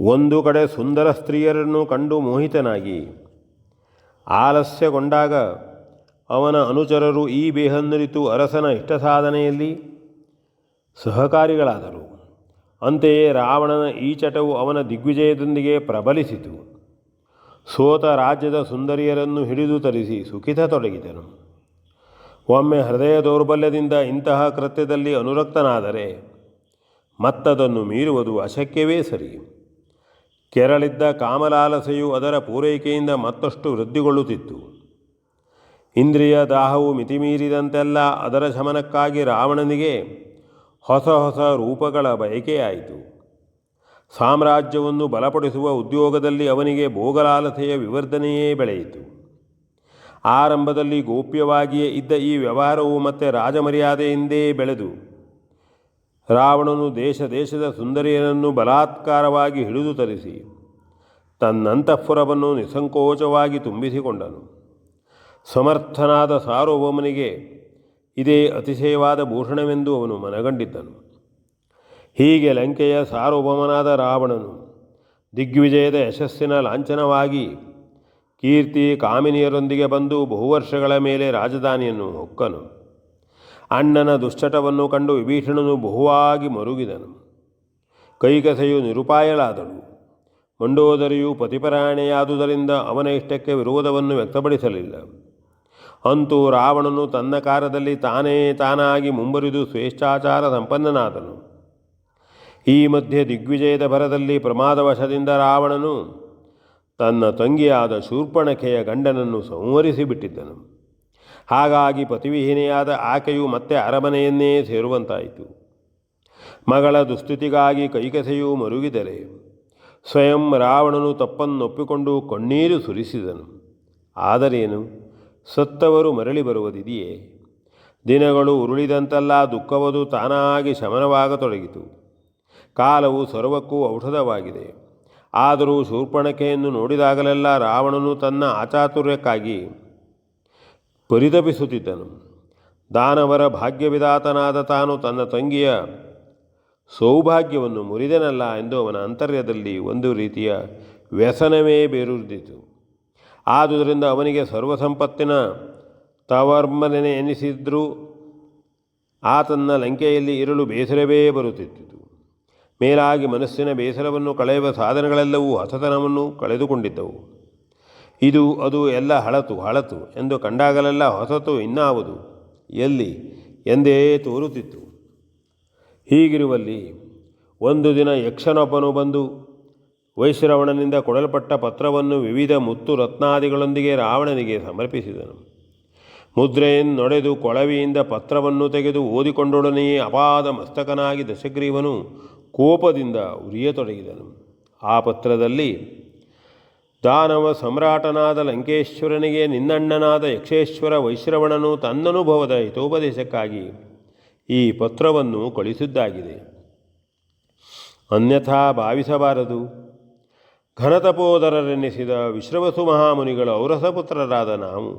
ಒಂದು ಕಡೆ ಸುಂದರ ಸ್ತ್ರೀಯರನ್ನು ಕಂಡು ಮೋಹಿತನಾಗಿ ಆಲಸ್ಯಗೊಂಡಾಗ ಅವನ ಅನುಚರರು ಈ ಬೇಹನ್ನರಿತು ಅರಸನ ಇಷ್ಟಸಾಧನೆಯಲ್ಲಿ ಸಹಕಾರಿಗಳಾದರು. ಅಂತೆಯೇ ರಾವಣನ ಈ ಚಟವು ಅವನ ದಿಗ್ವಿಜಯದೊಂದಿಗೆ ಪ್ರಬಲಿಸಿತು. ಸೋತ ರಾಜ್ಯದ ಸುಂದರಿಯರನ್ನು ಹಿಡಿದು ತರಿಸಿ ಸುಖಿತತೊಡಗಿದನು. ಒಮ್ಮೆ ಹೃದಯ ದೌರ್ಬಲ್ಯದಿಂದ ಇಂತಹ ಕೃತ್ಯದಲ್ಲಿ ಅನುರಕ್ತನಾದರೆ ಮತ್ತದನ್ನು ಮೀರುವುದು ಅಶಕ್ಯವೇ ಸರಿ. ಕೆರಳಿದ್ದ ಕಾಮಲಾಲಸೆಯು ಅದರ ಪೂರೈಕೆಯಿಂದ ಮತ್ತಷ್ಟು ವೃದ್ಧಿಗೊಳ್ಳುತ್ತಿತ್ತು. ಇಂದ್ರಿಯ ದಾಹವು ಮಿತಿಮೀರಿದಂತೆಲ್ಲ ಅದರ ಶಮನಕ್ಕಾಗಿ ರಾವಣನಿಗೆ ಹೊಸ ಹೊಸ ರೂಪಗಳ ಬಯಕೆಯಾಯಿತು. ಸಾಮ್ರಾಜ್ಯವನ್ನು ಬಲಪಡಿಸುವ ಉದ್ಯೋಗದಲ್ಲಿ ಅವನಿಗೆ ಭೋಗಲಾಲಸೆಯ ವಿವರ್ಧನೆಯೇ ಬೆಳೆಯಿತು. ಆರಂಭದಲ್ಲಿ ಗೋಪ್ಯವಾಗಿಯೇ ಇದ್ದ ಈ ವ್ಯವಹಾರವು ಮತ್ತೆ ರಾಜಮರ್ಯಾದೆಯಿಂದೇ ಬೆಳೆದು ರಾವಣನು ದೇಶ ದೇಶದ ಸುಂದರಿಯರನ್ನು ಬಲಾತ್ಕಾರವಾಗಿ ಹಿಡಿದು ತರಿಸಿ ತನ್ನಂತಃಪುರವನ್ನು ನಿಸ್ಸಂಕೋಚವಾಗಿ ತುಂಬಿಸಿಕೊಂಡನು. ಸಮರ್ಥನಾದ ಸಾರ್ವಭೌಮನಿಗೆ ಇದೇ ಅತಿಶಯವಾದ ಭೂಷಣವೆಂದು ಅವನು ಮನಗಂಡಿದ್ದನು. ಹೀಗೆ ಲಂಕೆಯ ಸಾರ್ವಭೌಮನಾದ ರಾವಣನು ದಿಗ್ವಿಜಯದ ಯಶಸ್ಸಿನ ಲಾಂಛನವಾಗಿ ಕೀರ್ತಿ ಕಾಮಿನಿಯರೊಂದಿಗೆ ಬಂದು ಬಹುವರ್ಷಗಳ ಮೇಲೆ ರಾಜಧಾನಿಯನ್ನು ಹೊಕ್ಕನು. ಅಣ್ಣನ ದುಶ್ಚಟವನ್ನು ಕಂಡು ವಿಭೀಷಣನು ಬಹುವಾಗಿ ಮರುಗಿದನು. ಕೈಕಸೆಯು ನಿರುಪಾಯಳಾದಳು. ಮಂಡೋದರಿಯು ಪತಿಪರಾಯಣೆಯಾದುದರಿಂದ ಅವನ ಇಷ್ಟಕ್ಕೆ ವಿರೋಧವನ್ನು ವ್ಯಕ್ತಪಡಿಸಲಿಲ್ಲ. ಅಂತೂ ರಾವಣನು ತನ್ನ ಕಾರ್ಯದಲ್ಲಿ ತಾನಾಗಿ ಮುಂಬರಿದು ಸ್ವೇಚ್ಛಾಚಾರ ಸಂಪನ್ನನಾದನು. ಈ ಮಧ್ಯೆ ದಿಗ್ವಿಜಯದ ಭರದಲ್ಲಿ ಪ್ರಮಾದವಶದಿಂದ ರಾವಣನು ತನ್ನ ತಂಗಿಯಾದ ಶೂರ್ಪಣಖೆಯ ಗಂಡನನ್ನು ಸಂಹರಿಸಿಬಿಟ್ಟಿದ್ದನು. ಹಾಗಾಗಿ ಪತಿವಿಹೀನೆಯಾದ ಆಕೆಯು ಮತ್ತೆ ಅರಮನೆಯನ್ನೇ ಸೇರುವಂತಾಯಿತು. ಮಗಳ ದುಸ್ಥಿತಿಗಾಗಿ ಕೈಕಸೆಯು ಮರುಗಿದರೆ ಸ್ವಯಂ ರಾವಣನು ತಪ್ಪನ್ನೊಪ್ಪಿಕೊಂಡು ಕಣ್ಣೀರು ಸುರಿಸಿದನು. ಆದರೇನು, ಸತ್ತವರು ಮರಳಿ ಬರುವುದಿದೆಯೇ? ದಿನಗಳು ಉರುಳಿದಂತೆಲ್ಲ ದುಃಖವದು ತಾನಾಗಿ ಶಮನವಾಗತೊಡಗಿತು. ಕಾಲವು ಸರ್ವಕ್ಕೂ ಔಷಧವಾಗಿದೆ. ಆದರೂ ಶೂರ್ಪಣಖೆಯನ್ನು ನೋಡಿದಾಗಲೆಲ್ಲ ರಾವಣನು ತನ್ನ ಅಚಾತುರ್ಯಕ್ಕಾಗಿ ಪರಿತಪಿಸುತ್ತಿದ್ದನು. ದಾನವರ ಭಾಗ್ಯವಿಧಾತನಾದ ತಾನು ತನ್ನ ತಂಗಿಯ ಸೌಭಾಗ್ಯವನ್ನು ಮುರಿದೆನಲ್ಲ ಎಂದು ಅವನ ಅಂತರ್ಯದಲ್ಲಿ ಒಂದು ರೀತಿಯ ವ್ಯಸನವೇ ಬೇರೂರಿದಿತು. ಆದುದರಿಂದ ಅವನಿಗೆ ಸರ್ವಸಂಪತ್ತಿನ ತವರ್ಮನೆ ಎನಿಸಿದ್ರೂ ಆತನ್ನ ಲಂಕೆಯಲ್ಲಿ ಇರಲು ಬೇಸರವೇ ಬರುತ್ತಿತ್ತು. ಮೇಲಾಗಿ ಮನಸ್ಸಿನ ಬೇಸರವನ್ನು ಕಳೆಯುವ ಸಾಧನಗಳೆಲ್ಲವೂ ಹೊಸತನವನ್ನು ಕಳೆದುಕೊಂಡಿದ್ದವು. ಇದು ಅದು ಎಲ್ಲ ಹಳತು ಎಂದು ಕಂಡಾಗಲೆಲ್ಲ ಹೊಸತು ಇನ್ನಾವುದು, ಎಲ್ಲಿ ಎಂದೇ ತೋರುತ್ತಿತ್ತು. ಹೀಗಿರುವಲ್ಲಿ ಒಂದು ದಿನ ಯಕ್ಷನೊಬ್ಬನು ಬಂದು ವೈಶ್ರವಣನಿಂದ ಕೊಡಲ್ಪಟ್ಟ ಪತ್ರವನ್ನು ವಿವಿಧ ಮುತ್ತು ರತ್ನಾದಿಗಳೊಂದಿಗೆ ರಾವಣನಿಗೆ ಸಮರ್ಪಿಸಿದನು. ಮುದ್ರೆಯನ್ನೊಡೆದು ಕೊಳವಿಯಿಂದ ಪತ್ರವನ್ನು ತೆಗೆದು ಓದಿಕೊಂಡೊಡನೆಯೇ ಅಪಾದ ಮಸ್ತಕನಾಗಿ ದಶಗ್ರೀವನು ಕೋಪದಿಂದ ಉರಿಯತೊಡಗಿದನು. ಆ ಪತ್ರದಲ್ಲಿ, ದಾನವ ಸಮ್ರಾಟನಾದ ಲಂಕೇಶ್ವರನಿಗೆ ನಿನ್ನಣ್ಣನಾದ ಯಕ್ಷೇಶ್ವರ ವೈಶ್ರವಣನು ತನ್ನನುಭವದ ಹಿತೋಪದೇಶಕ್ಕಾಗಿ ಈ ಪತ್ರವನ್ನು ಕಳಿಸಿದ್ದಾಗಿದೆ. ಅನ್ಯಥಾ ಭಾವಿಸಬಾರದು. ಘನತಪೋದರರೆನ್ನಿಸಿದ ವಿಶ್ರವಸು ಮಹಾಮುನಿಗಳ ಔರಸಪುತ್ರರಾದ ನಾವು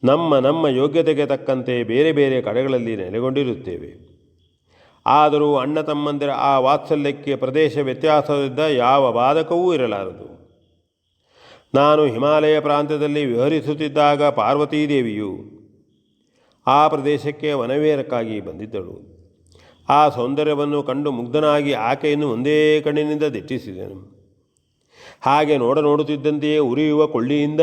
ನಮ್ಮ ಯೋಗ್ಯತೆಗೆ ತಕ್ಕಂತೆ ಬೇರೆ ಬೇರೆ ಕಡೆಗಳಲ್ಲಿ ನೆಲೆಗೊಂಡಿರುತ್ತೇವೆ. ಆದರೂ ಅಣ್ಣ ತಮ್ಮಂದಿರ ಆ ವಾತ್ಸಲ್ಯಕ್ಕೆ ಪ್ರದೇಶ ವ್ಯತ್ಯಾಸದಿಂದ ಯಾವ ಬಾಧಕವೂ ಇರಲಾರದು. ನಾನು ಹಿಮಾಲಯ ಪ್ರಾಂತ್ಯದಲ್ಲಿ ವಿಹರಿಸುತ್ತಿದ್ದಾಗ ಪಾರ್ವತೀದೇವಿಯು ಆ ಪ್ರದೇಶಕ್ಕೆ ವನವಿಹಾರಕ್ಕಾಗಿ ಬಂದಿದ್ದಳು. ಆ ಸೌಂದರ್ಯವನ್ನು ಕಂಡು ಮುಗ್ಧನಾಗಿ ಆಕೆಯನ್ನು ಒಂದೇ ಕಣ್ಣಿನಿಂದ ದಿಟ್ಟಿಸಿದನು. ಹಾಗೆ ನೋಡುತ್ತಿದ್ದಂತೆಯೇ ಉರಿಯುವ ಕೊಳ್ಳಿಯಿಂದ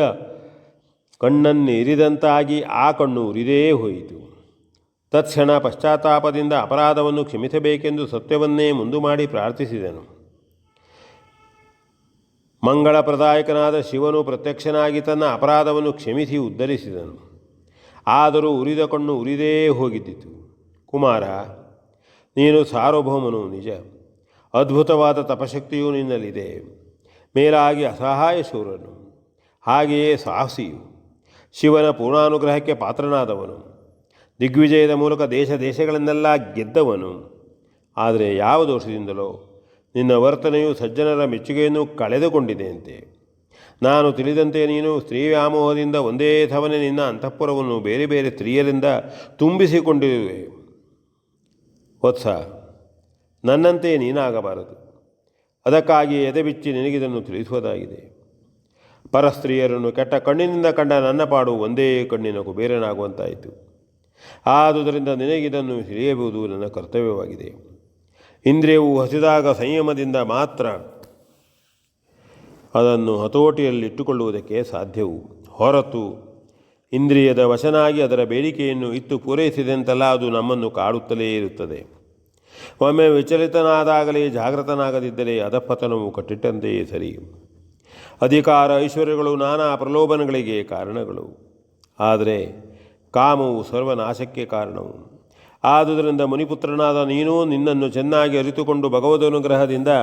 ಕಣ್ಣನ್ನಿರಿದಂತಾಗಿ ಆ ಕಣ್ಣು ಉರಿದೇ ಹೋಯಿತು. ತತ್ಕ್ಷಣ ಪಶ್ಚಾತ್ತಾಪದಿಂದ ಅಪರಾಧವನ್ನು ಕ್ಷಮಿಸಬೇಕೆಂದು ಸತ್ಯವನ್ನೇ ಮುಂದು ಮಾಡಿ ಪ್ರಾರ್ಥಿಸಿದನು. ಮಂಗಳಪ್ರದಾಯಕನಾದ ಶಿವನು ಪ್ರತ್ಯಕ್ಷನಾಗಿ ತನ್ನ ಅಪರಾಧವನ್ನು ಕ್ಷಮಿಸಿ ಉದ್ಧರಿಸಿದನು. ಆದರೂ ಉರಿದ ಕಣ್ಣು ಉರಿದೇ ಹೋಗಿದ್ದಿತು. ಕುಮಾರ, ನೀನು ಸಾರ್ವಭೌಮನು ನಿಜ. ಅದ್ಭುತವಾದ ತಪಶಕ್ತಿಯೂ ನಿನ್ನಲ್ಲಿದೆ. ಮೇಲಾಗಿ ಅಸಹಾಯ ಶೂರನು, ಹಾಗೆಯೇ ಸಾಹಸಿಯು, ಶಿವನ ಪೂರ್ಣಾನುಗ್ರಹಕ್ಕೆ ಪಾತ್ರನಾದವನು, ದಿಗ್ವಿಜಯದ ಮೂಲಕ ದೇಶಗಳನ್ನೆಲ್ಲ ಗೆದ್ದವನು. ಆದರೆ ಯಾವ ದೋಷದಿಂದಲೋ ನಿನ್ನ ವರ್ತನೆಯು ಸಜ್ಜನರ ಮೆಚ್ಚುಗೆಯನ್ನು ಕಳೆದುಕೊಂಡಿದೆಯಂತೆ. ನಾನು ತಿಳಿದಂತೆ ನೀನು ಸ್ತ್ರೀ ವ್ಯಾಮೋಹದಿಂದ ಒಂದೇ ಥವನೆ ನಿನ್ನ ಅಂತಃಪುರವನ್ನು ಬೇರೆ ಬೇರೆ ಸ್ತ್ರೀಯರಿಂದ ತುಂಬಿಸಿಕೊಂಡಿರುವೆ. ವತ್ಸ, ನನ್ನಂತೆ ನೀನಾಗಬಾರದು. ಅದಕ್ಕಾಗಿ ಎದೆಬಿಚ್ಚಿ ನಿನಗಿದನ್ನು ತಿಳಿಸುವುದಾಗಿದೆ. ಪರಸ್ತ್ರೀಯರನ್ನು ಕೆಟ್ಟ ಕಣ್ಣಿನಿಂದ ಕಂಡ ನನ್ನ ಪಾಡು ಒಂದೇ ಕಣ್ಣಿನ ಕುಬೇರನಾಗುವಂತಾಯಿತು. ಆದುದರಿಂದ ನಿನಗಿದನ್ನು ತಿಳಿಯಬಹುದು ನನ್ನ ಕರ್ತವ್ಯವಾಗಿದೆ. ಇಂದ್ರಿಯವು ಹಸಿದಾಗ ಸಂಯಮದಿಂದ ಮಾತ್ರ ಅದನ್ನು ಹತೋಟಿಯಲ್ಲಿಟ್ಟುಕೊಳ್ಳುವುದಕ್ಕೆ ಸಾಧ್ಯವು ಹೊರತು ಇಂದ್ರಿಯದ ವಶನಾಗಿ ಅದರ ಬೇಡಿಕೆಯನ್ನು ಇತ್ತು ಪೂರೈಸಿದಂತೆಲ್ಲ ಅದು ನಮ್ಮನ್ನು ಕಾಡುತ್ತಲೇ ಇರುತ್ತದೆ. ಒಮ್ಮೆ ವಿಚಲಿತನಾದಾಗಲೇ ಜಾಗೃತನಾಗದಿದ್ದರೆ ಅಧಪತನವು ಕಟ್ಟಿಟ್ಟಂತೆಯೇ ಸರಿ. ಅಧಿಕಾರ ಐಶ್ವರ್ಯಗಳು ನಾನಾ ಪ್ರಲೋಭನಗಳಿಗೆ ಕಾರಣಗಳು, ಆದರೆ ಕಾಮವು ಸರ್ವನಾಶಕ್ಕೆ ಕಾರಣವು. ಆದುದರಿಂದ ಮುನಿಪುತ್ರನಾದ ನೀನೂ ನಿನ್ನನ್ನು ಚೆನ್ನಾಗಿ ಅರಿತುಕೊಂಡು ಭಗವದನುಗ್ರಹದಿಂದ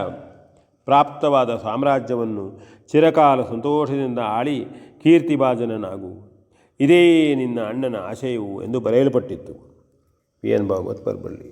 ಪ್ರಾಪ್ತವಾದ ಸಾಮ್ರಾಜ್ಯವನ್ನು ಚಿರಕಾಲ ಸಂತೋಷದಿಂದ ಆಳಿ ಕೀರ್ತಿಭಾಜನನಾಗು. ಇದೇ ನಿನ್ನ ಅಣ್ಣನ ಆಶಯವು ಎಂದು ಬರೆಯಲ್ಪಟ್ಟಿತ್ತು. P N Bhagwat ಪರ್ಬಳ್ಳಿ.